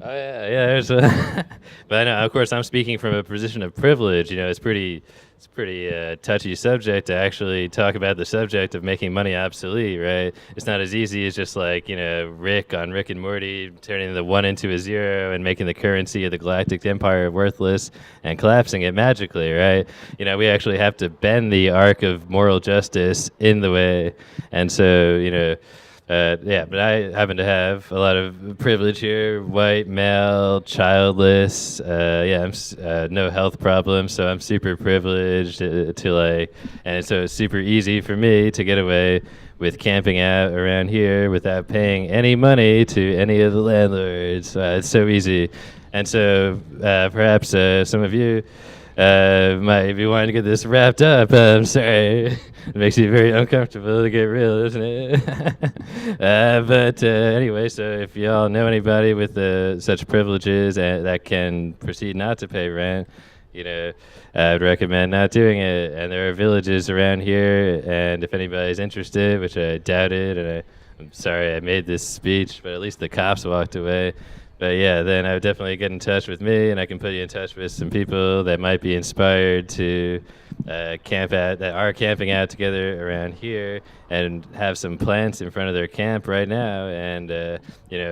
Oh yeah. There's a but I know, of course, I'm speaking from a position of privilege. It's pretty touchy subject to actually talk about the subject of making money obsolete, right? It's not as easy as just like Rick on Rick and Morty turning the 1 into a 0 and making the currency of the galactic empire worthless and collapsing it magically, right? We actually have to bend the arc of moral justice in the way, and so but I happen to have a lot of privilege here, white, male, childless, I'm no health problems, so I'm super privileged and so it's super easy for me to get away with camping out around here without paying any money to any of the landlords. It's so easy. And so perhaps some of you might be wanting to get this wrapped up. I'm sorry. It makes you very uncomfortable to get real, doesn't it? But anyway, so if y'all know anybody with such privileges that can proceed not to pay rent, I would recommend not doing it. And there are villages around here, and if anybody's interested, which I doubted, and I'm sorry I made this speech, but at least the cops walked away. But yeah, then I would definitely get in touch with me, and I can put you in touch with some people that might be inspired to camp out, that are camping out together around here, and have some plants in front of their camp right now, and a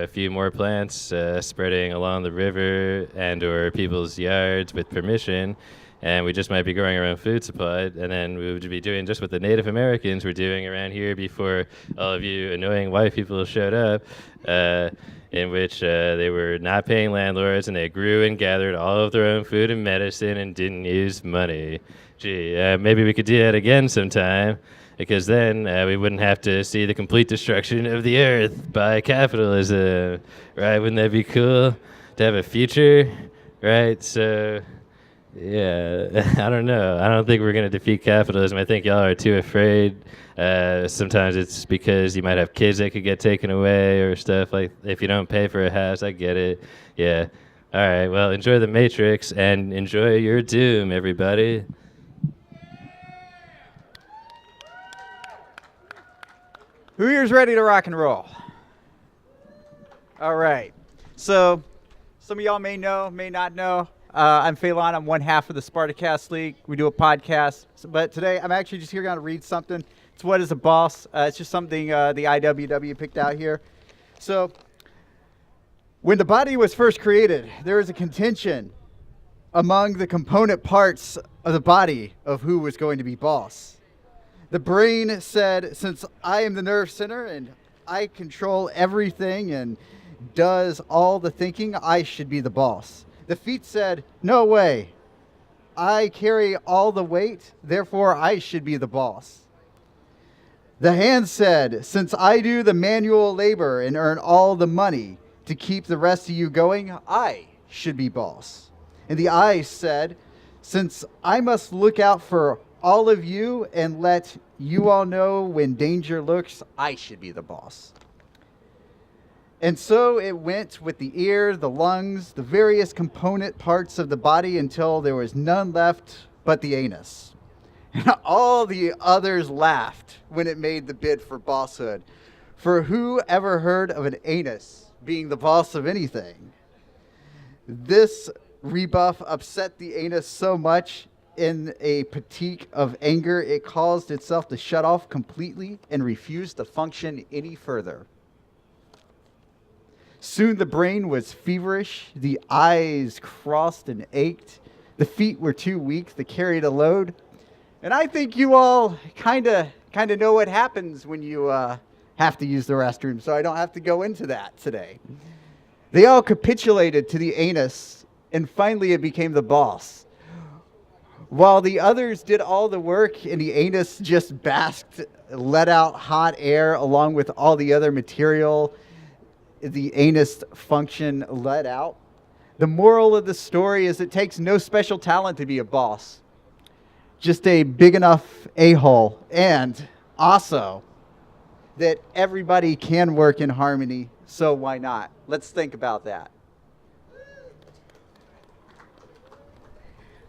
few more plants spreading along the river and or people's yards with permission. And we just might be growing our own food supply, and then we would be doing just what the Native Americans were doing around here before all of you annoying white people showed up, in which they were not paying landlords, and they grew and gathered all of their own food and medicine and didn't use money. Gee, maybe we could do that again sometime, because then we wouldn't have to see the complete destruction of the earth by capitalism, right? Wouldn't that be cool to have a future, right? So, yeah, I don't know. I don't think we're going to defeat capitalism. I think y'all are too afraid. Sometimes it's because you might have kids that could get taken away or stuff. Like, if you don't pay for a house, I get it. Yeah. All right, well, enjoy the Matrix and enjoy your doom, everybody.
Who here's ready to rock and roll? All right. So, some of y'all may know, may not know. I'm Phelan. I'm one half of the Spartacast League. We do a podcast. But today, I'm actually just here going to read something. It's What is a Boss? It's just something the IWW picked out here. So, When the body was first created, there was a contention among the component parts of the body of who was going to be boss. The brain said, since I am the nerve center and I control everything and does all the thinking, I should be the boss. The feet said, no way. I carry all the weight, therefore I should be the boss. The hands said, since I do the manual labor and earn all the money to keep the rest of you going, I should be boss. And the eyes said, since I must look out for all of you and let you all know when danger lurks, I should be the boss. And so it went with the ear, the lungs, the various component parts of the body until there was none left but the anus. And all the others laughed when it made the bid for bosshood. For who ever heard of an anus being the boss of anything? This rebuff upset the anus so much in a peak of anger, it caused itself to shut off completely and refused to function any further. Soon the brain was feverish, the eyes crossed and ached, the feet were too weak to carry the load. And I think you all kind of know what happens when you have to use the restroom, so I don't have to go into that today. They all capitulated to the anus, and finally it became the boss. While the others did all the work and the anus just basked, let out hot air along with all the other material the anus function let out. The moral of the story is it takes no special talent to be a boss. Just a big enough a-hole, and also that everybody can work in harmony, so why not? Let's think about that.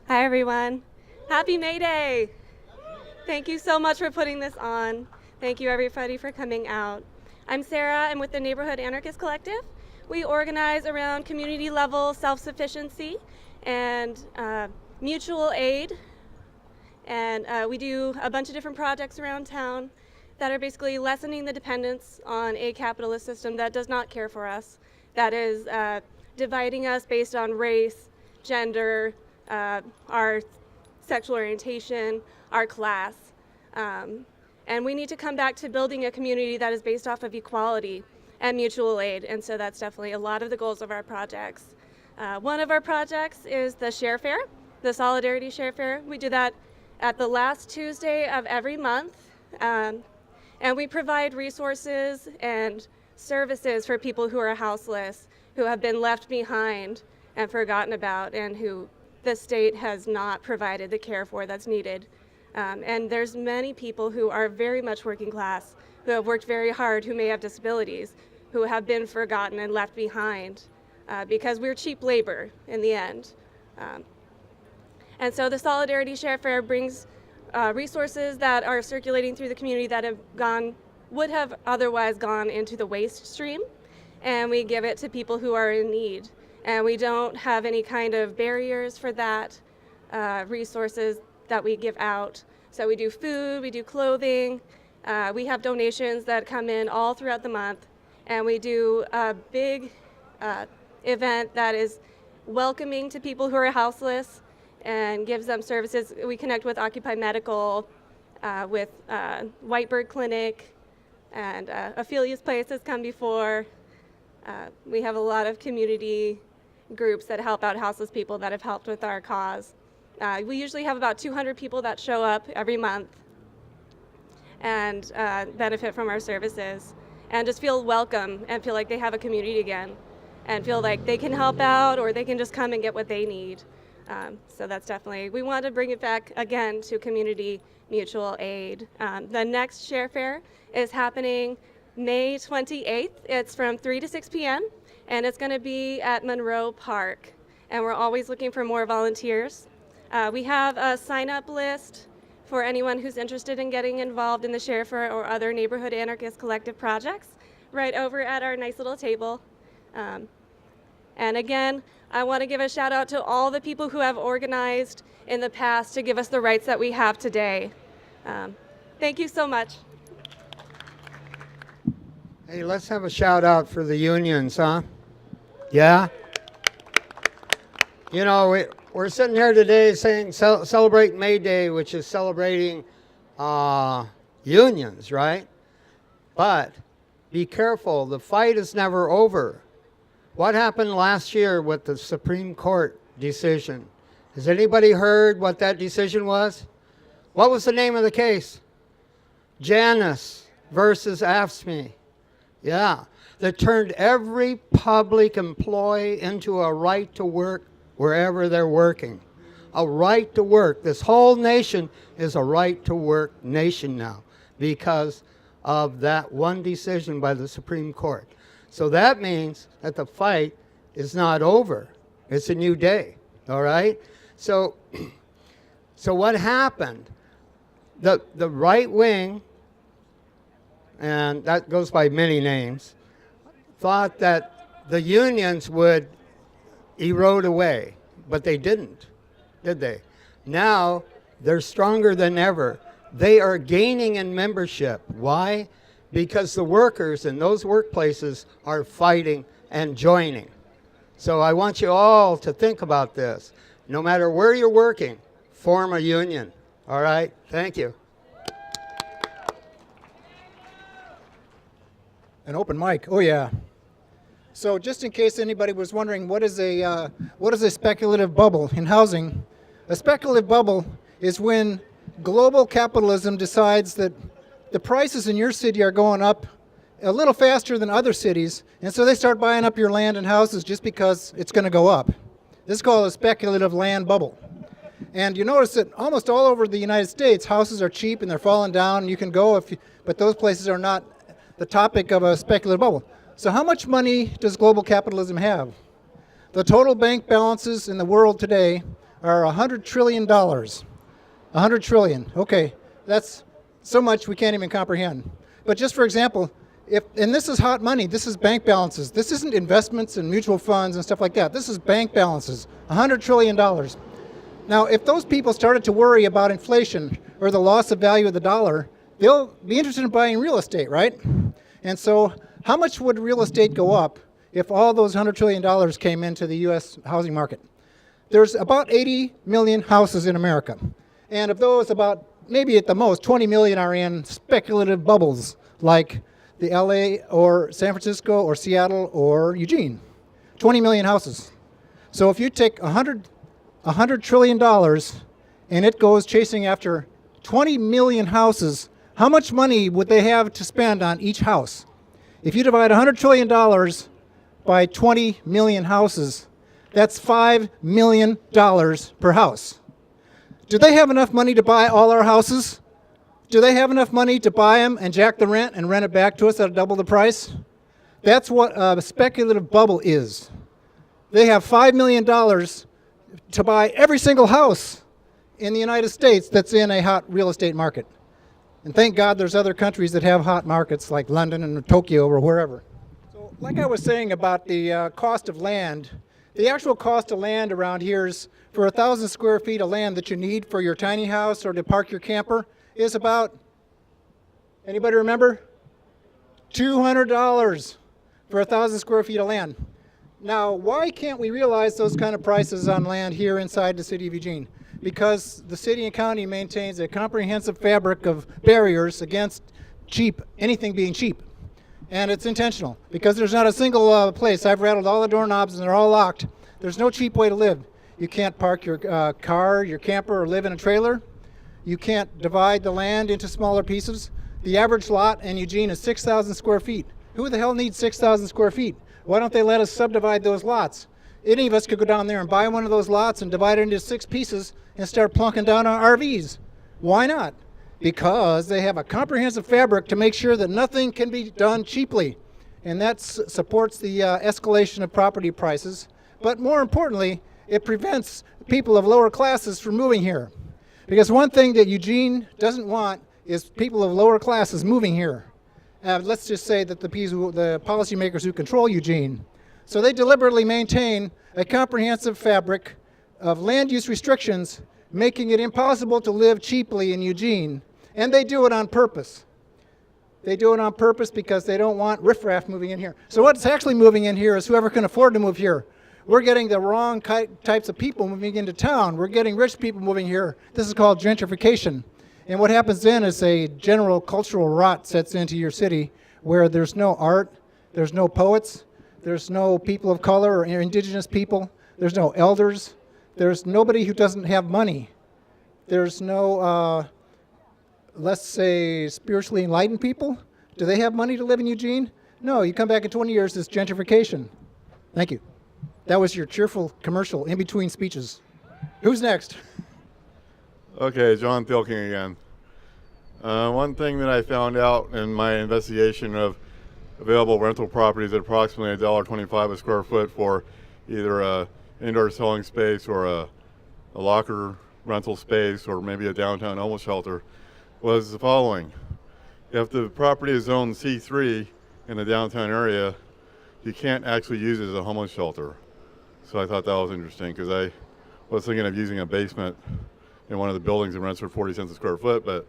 Hi everyone. Happy May Day! Thank you so much for putting this on. Thank you everybody for coming out. I'm Sarah. I'm with the Neighborhood Anarchist Collective. We organize around community level self-sufficiency and mutual aid. And we do a bunch of different projects around town that are basically lessening the dependence on a capitalist system that does not care for us, that is dividing us based on race, gender, our sexual orientation, our class. And we need to come back to building a community that is based off of equality and mutual aid. And so that's definitely a lot of the goals of our projects. One of our projects is the Share Fair, the Solidarity Share Fair. We do that at the last Tuesday of every month. And we provide resources and services for people who are houseless, who have been left behind and forgotten about, and who the state has not provided the care for that's needed. And there's many people who are very much working class, who have worked very hard, who may have disabilities, who have been forgotten and left behind because we're cheap labor in the end. And so the Solidarity Share Fair brings resources that are circulating through the community that would have otherwise gone into the waste stream, and we give it to people who are in need. And we don't have any kind of barriers for that, resources that we give out. So we do food, we do clothing, we have donations that come in all throughout the month, and we do a big event that is welcoming to people who are houseless and gives them services. We connect with Occupy Medical, with Whitebird Clinic, and Ophelia's Place has come before. We have a lot of community groups that help out houseless people that have helped with our cause. We usually have about 200 people that show up every month and benefit from our services and just feel welcome and feel like they have a community again and feel like they can help out or they can just come and get what they need. So that's definitely, we want to bring it back again to community mutual aid. The next Share Fair is happening May 28th. It's from 3 to 6 p.m. and it's going to be at Monroe Park. And we're always looking for more volunteers. We have a sign-up list for anyone who's interested in getting involved in the Share Fair or other Neighborhood Anarchist Collective projects right over at our nice little table. And again, I want to give a shout out to all the people who have organized in the past to give us the rights that we have today. Thank you so much.
Hey, let's have a shout out for the unions, huh? Yeah? You know, we're sitting here today saying celebrate May Day, which is celebrating unions, right? But be careful, the fight is never over. What happened last year with the Supreme Court decision? Has anybody heard what that decision was? What was the name of the case? Janus versus AFSCME. Yeah, that turned every public employee into a right to work wherever they're working. A right to work. This whole nation is a right to work nation now because of that one decision by the Supreme Court. So that means that the fight is not over. It's a new day, all right? So what happened? The right wing, and that goes by many names, thought that the unions would erode away, but they didn't, did they? Now they're stronger than ever. They are gaining in membership. Why? Because the workers in those workplaces are fighting and joining. So I want you all to think about this. No matter where you're working, form a union. All right? Thank you.
An open mic. Oh yeah. So just in case anybody was wondering, what is a speculative bubble in housing? A speculative bubble is when global capitalism decides that the prices in your city are going up a little faster than other cities, and so they start buying up your land and houses just because it's going to go up. This is called a speculative land bubble. And you notice that almost all over the United States, houses are cheap and they're falling down, and you can go, but those places are not the topic of a speculative bubble. So how much money does global capitalism have? The total bank balances in the world today are $100 trillion. 100 trillion. Okay, that's so much we can't even comprehend. But just for example, and this is hot money, this is bank balances. This isn't investments and mutual funds and stuff like that. This is bank balances, $100 trillion. Now, if those people started to worry about inflation or the loss of value of the dollar, they'll be interested in buying real estate, right? And so how much would real estate go up if all those $100 trillion came into the U.S. housing market? There's about 80 million houses in America. And of those, about maybe at the most 20 million are in speculative bubbles like the LA or San Francisco or Seattle or Eugene. 20 million houses. So if you take $100 trillion and it goes chasing after 20 million houses, how much money would they have to spend on each house? If you divide $100 trillion by 20 million houses, that's $5 million per house. Do they have enough money to buy all our houses? Do they have enough money to buy them and jack the rent and rent it back to us at double the price? That's what a speculative bubble is. They have $5 million to buy every single house in the United States that's in a hot real estate market. And thank God there's other countries that have hot markets like London and Tokyo or wherever. So like I was saying about the cost of land, the actual cost of land around here is for 1,000 square feet of land that you need for your tiny house or to park your camper is about, anybody remember? $200 for 1,000 square feet of land. Now, why can't we realize those kind of prices on land here inside the city of Eugene? Because the city and county maintains a comprehensive fabric of barriers against anything being cheap. And it's intentional, because there's not a single place. I've rattled all the doorknobs and they're all locked. There's no cheap way to live. You can't park your car, your camper, or live in a trailer. You can't divide the land into smaller pieces. The average lot in Eugene is 6,000 square feet. Who the hell needs 6,000 square feet? Why don't they let us subdivide those lots? Any of us could go down there and buy one of those lots and divide it into 6 pieces and start plunking down our RVs. Why not? Because they have a comprehensive fabric to make sure that nothing can be done cheaply. And that supports the escalation of property prices. But more importantly, it prevents people of lower classes from moving here. Because one thing that Eugene doesn't want is people of lower classes moving here. Let's just say that the policymakers who control Eugene. So they deliberately maintain a comprehensive fabric of land use restrictions, making it impossible to live cheaply in Eugene. And they do it on purpose. They do it on purpose because they don't want riffraff moving in here. So what's actually moving in here is whoever can afford to move here. We're getting the wrong types of people moving into town. We're getting rich people moving here. This is called gentrification. And what happens then is a general cultural rot sets into your city where there's no art, there's no poets, there's no people of color or indigenous people, there's no elders, there's nobody who doesn't have money. There's no, let's say, spiritually enlightened people. Do they have money to live in Eugene? No, you come back in 20 years, it's gentrification. Thank you. That was your cheerful commercial in between speeches. Who's next?
Okay, John Thielking again. One thing that I found out in my investigation of available rental properties at approximately $1.25 a square foot for either a indoor selling space or a locker rental space or maybe a downtown homeless shelter was the following. If the property is zoned C3 in the downtown area, you can't actually use it as a homeless shelter. So I thought that was interesting because I was thinking of using a basement in one of the buildings and rents for 40 cents a square foot, but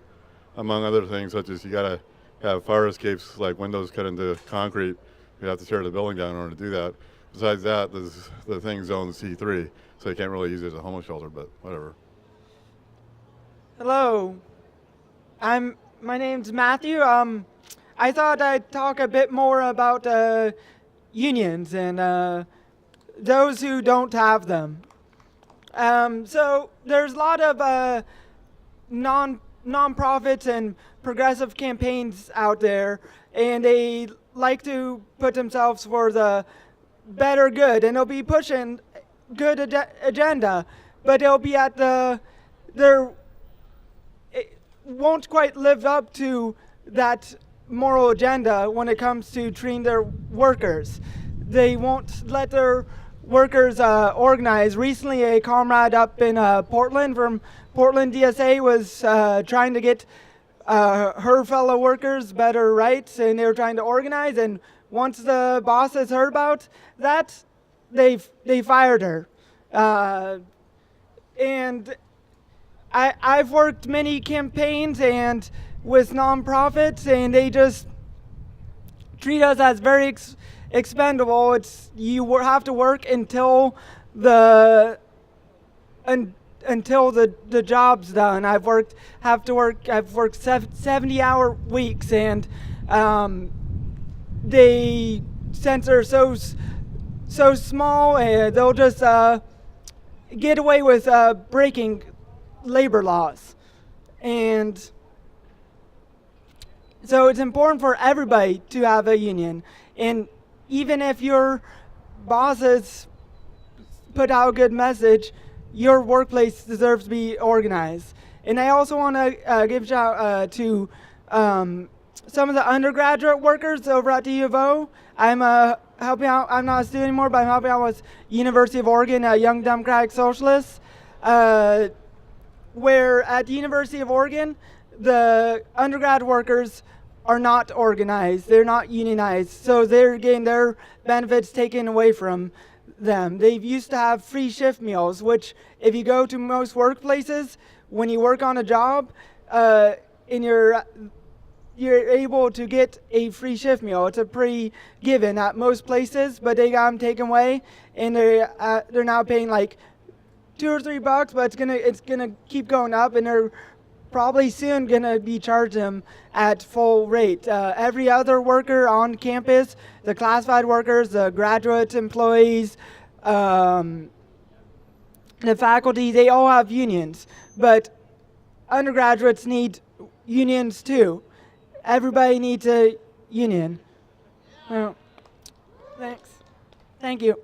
among other things such as you gotta have fire escapes like windows cut into concrete, you have to tear the building down in order to do that. Besides that, the thing's zoned C3, so you can't really use it as a homeless shelter, but whatever.
Hello, my name's Matthew. I thought I'd talk a bit more about unions and those who don't have them. So there's a lot of non-profits and progressive campaigns out there, and they like to put themselves for the better good, and they'll be pushing good agenda, but they'll be at it won't quite live up to that moral agenda when it comes to treating their workers. They won't let their workers organize. Recently, a comrade up in Portland from Portland DSA was trying to get her fellow workers better rights, and they were trying to organize, and once the bosses heard about that, they fired her. And I've worked many campaigns and with nonprofits, and they just treat us as very expendable. It's you have to work until the job's done. I've worked 70-hour weeks, and they since they're so small, they'll just get away with breaking labor laws. And so it's important for everybody to have a union. And even if your bosses put out a good message, your workplace deserves to be organized. And I also want to give a shout out to some of the undergraduate workers over at the U of O. I'm helping out. I'm not a student anymore, but I'm helping out with University of Oregon, Young Democratic Socialists, where at the University of Oregon, the undergrad workers are not organized. They're not unionized. So they're getting their benefits taken away from them. They used to have free shift meals, which if you go to most workplaces, when you work on a job, you're able to get a free shift meal. It's a pretty given at most places, but they got them taken away, and they're now paying like $2 or $3, but it's gonna keep going up, and they're probably soon gonna be charging them at full rate. Every other worker on campus, the classified workers, the graduate employees, the faculty, they all have unions, but undergraduates need unions too. Everybody needs a union. Well, thanks. Thank you.